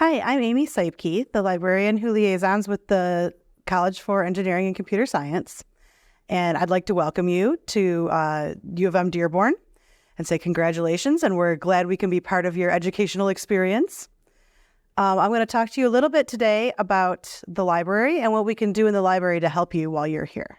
Hi, I'm Amy Seipke, the librarian who liaisons with the College for Engineering and Computer Science. And I'd like to welcome you to U of M-Dearborn and say congratulations, and we're glad we can be part of your educational experience. I'm going to talk to you a little bit today about the library and what we can do in the library to help you while you're here.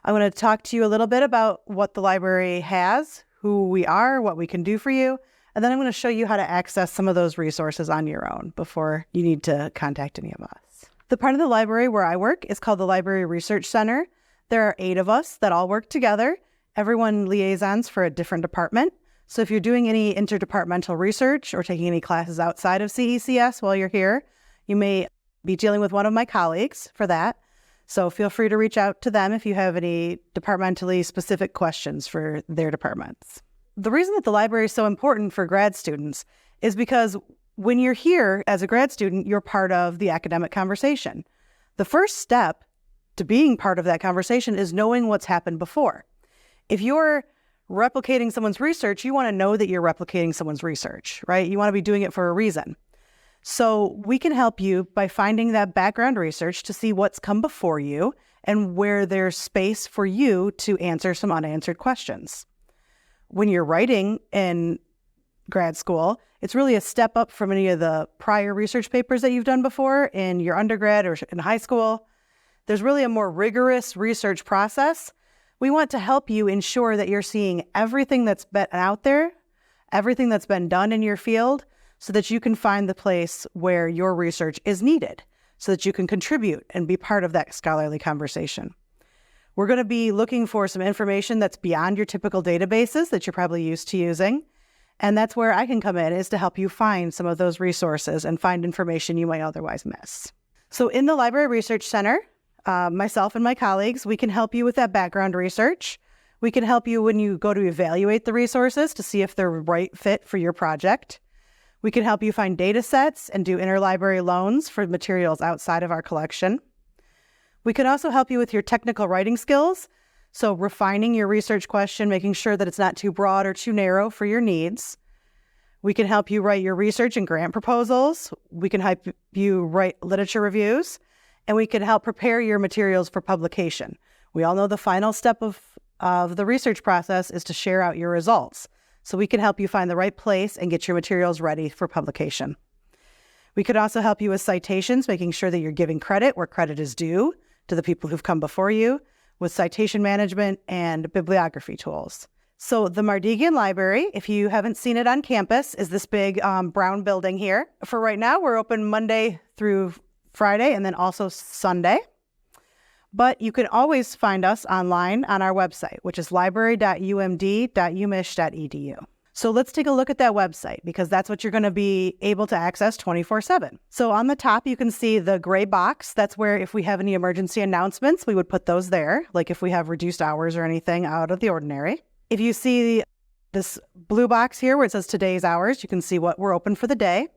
I'm going to talk to you a little bit about what the library has, who we are, what we can do for you, and then I'm going to show you how to access some of those resources on your own before you need to contact any of us. The part of the library where I work is called the Library Research Center. There are 8 of us that all work together. Everyone liaisons for a different department. So if you're doing any interdepartmental research or taking any classes outside of CECS while you're here, you may be dealing with one of my colleagues for that. So feel free to reach out to them if you have any departmentally specific questions for their departments. The reason that the library is so important for grad students is because when you're here as a grad student, you're part of the academic conversation. The first step to being part of that conversation is knowing what's happened before. If you're replicating someone's research, you want to know that you're replicating someone's research, right? You want to be doing it for a reason. So we can help you by finding that background research to see what's come before you and where there's space for you to answer some unanswered questions. When you're writing in grad school, it's really a step up from any of the prior research papers that you've done before in your undergrad or in high school. There's really a more rigorous research process. We want to help you ensure that you're seeing everything that's been out there, everything that's been done in your field, so that you can find the place where your research is needed, so that you can contribute and be part of that scholarly conversation. We're going to be looking for some information that's beyond your typical databases that you're probably used to using. And that's where I can come in, is to help you find some of those resources and find information you might otherwise miss. So in the Library Research Center, myself and my colleagues, we can help you with that background research. We can help you when you go to evaluate the resources to see if they're the right fit for your project. We can help you find data sets and do interlibrary loans for materials outside of our collection. We can also help you with your technical writing skills, so refining your research question, making sure that it's not too broad or too narrow for your needs. We can help you write your research and grant proposals. We can help you write literature reviews, and we can help prepare your materials for publication. We all know the final step of the research process is to share out your results. So we can help you find the right place and get your materials ready for publication. We could also help you with citations, making sure that you're giving credit where credit is due to the people who've come before you, with citation management and bibliography tools. So the Mardigian Library, if you haven't seen it on campus, is this big brown building here. For right now, we're open Monday through Friday and then also Sunday. But you can always find us online on our website, which is library.umd.umich.edu. So let's take a look at that website, because that's what you're going to be able to access 24/7. So on the top, you can see the gray box. That's where if we have any emergency announcements, we would put those there, like if we have reduced hours or anything out of the ordinary. If you see this blue box here where it says today's hours, you can see what we're open for the day.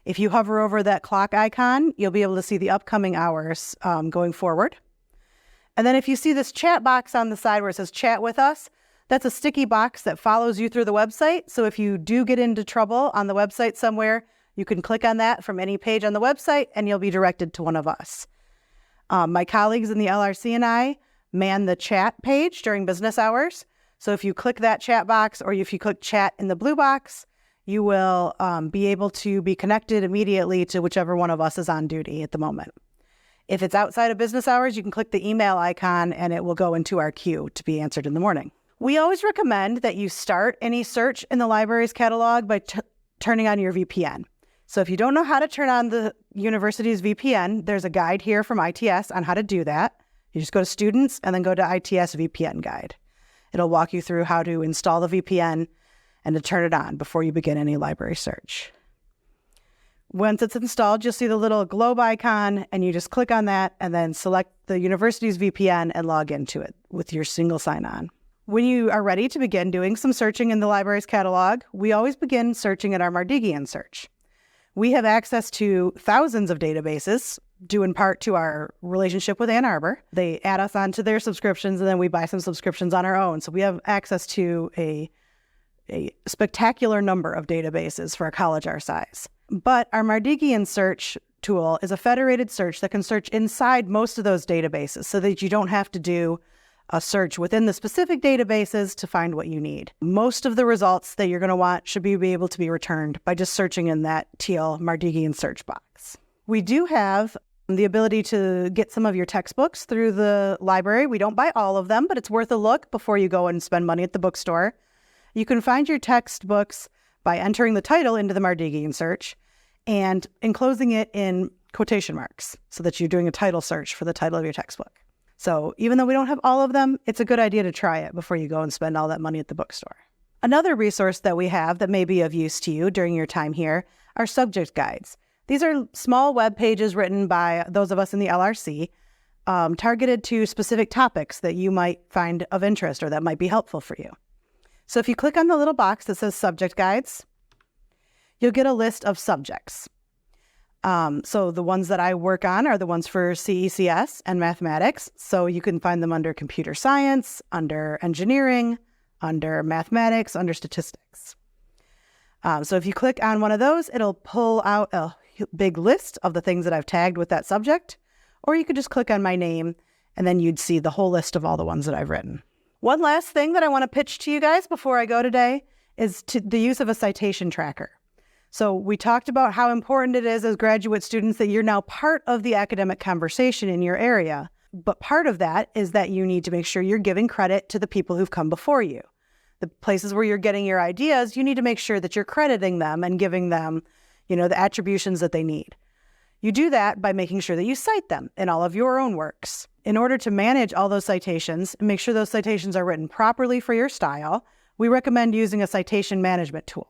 If you hover over that clock icon, you'll be able to see the upcoming hours going forward. And then if you see this chat box on the side where it says chat with us, that's a sticky box that follows you through the website. So if you do get into trouble on the website somewhere, you can click on that from any page on the website and you'll be directed to one of us. My colleagues in the LRC and I man the chat page during business hours. So if you click that chat box, or if you click chat in the blue box, you will be able to be connected immediately to whichever one of us is on duty at the moment. If it's outside of business hours, you can click the email icon and it will go into our queue to be answered in the morning. We always recommend that you start any search in the library's catalog by turning on your VPN. So if you don't know how to turn on the university's VPN, there's a guide here from ITS on how to do that. You just go to Students and then go to ITS VPN Guide. It'll walk you through how to install the VPN and to turn it on before you begin any library search. Once it's installed, you'll see the little globe icon, and you just click on that and then select the university's VPN and log into it with your single sign-on. When you are ready to begin doing some searching in the library's catalog, we always begin searching at our Mardigian search. We have access to thousands of databases, due in part to our relationship with Ann Arbor. They add us onto their subscriptions, and then we buy some subscriptions on our own. So we have access to a a spectacular number of databases for a college our size. But our Mardigian search tool is a federated search that can search inside most of those databases so that you don't have to do a search within the specific databases to find what you need. Most of the results that you're going to want should be able to be returned by just searching in that teal Mardigian search box. We do have the ability to get some of your textbooks through the library. We don't buy all of them, but it's worth a look before you go and spend money at the bookstore. You can find your textbooks by entering the title into the Mardigian search and enclosing it in quotation marks so that you're doing a title search for the title of your textbook. So even though we don't have all of them, it's a good idea to try it before you go and spend all that money at the bookstore. Another resource that we have that may be of use to you during your time here are subject guides. These are small web pages written by those of us in the LRC, targeted to specific topics that you might find of interest or that might be helpful for you. So if you click on the little box that says subject guides, you'll get a list of subjects. So the ones that I work on are the ones for CECS and mathematics. So you can find them under computer science, under engineering, under mathematics, under statistics. So if you click on one of those, it'll pull out a big list of the things that I've tagged with that subject, or you could just click on my name and then you'd see the whole list of all the ones that I've written. One last thing that I want to pitch to you guys before I go today is the use of a citation tracker. So we talked about how important it is as graduate students that you're now part of the academic conversation in your area. But part of that is that you need to make sure you're giving credit to the people who've come before you. The places where you're getting your ideas, you need to make sure that you're crediting them and giving them, the attributions that they need. You do that by making sure that you cite them in all of your own works. In order to manage all those citations and make sure those citations are written properly for your style, we recommend using a citation management tool.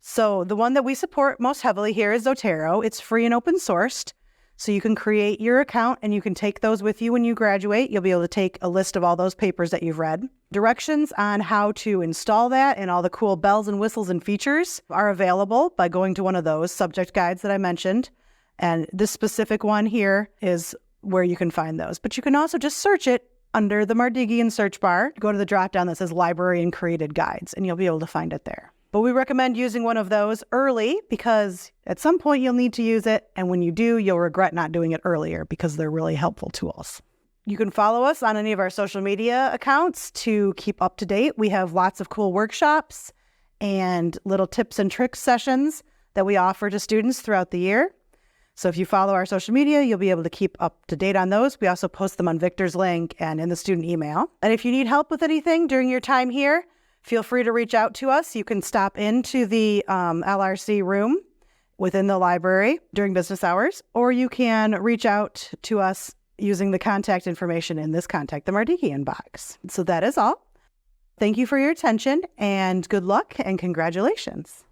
So the one that we support most heavily here is Zotero. It's free and open sourced. So you can create your account and you can take those with you when you graduate. You'll be able to take a list of all those papers that you've read. Directions on how to install that and all the cool bells and whistles and features are available by going to one of those subject guides that I mentioned. And this specific one here is where you can find those. But you can also just search it under the Mardigian search bar. Go to the drop down that says Library and Created Guides, and you'll be able to find it there. But we recommend using one of those early because at some point you'll need to use it. And when you do, you'll regret not doing it earlier because they're really helpful tools. You can follow us on any of our social media accounts to keep up to date. We have lots of cool workshops and little tips and tricks sessions that we offer to students throughout the year. So if you follow our social media, you'll be able to keep up to date on those. We also post them on Victor's link and in the student email. And if you need help with anything during your time here, feel free to reach out to us. You can stop into the LRC room within the library during business hours, or you can reach out to us using the contact information in this Contact the Mardigian box. So that is all. Thank you for your attention and good luck and congratulations.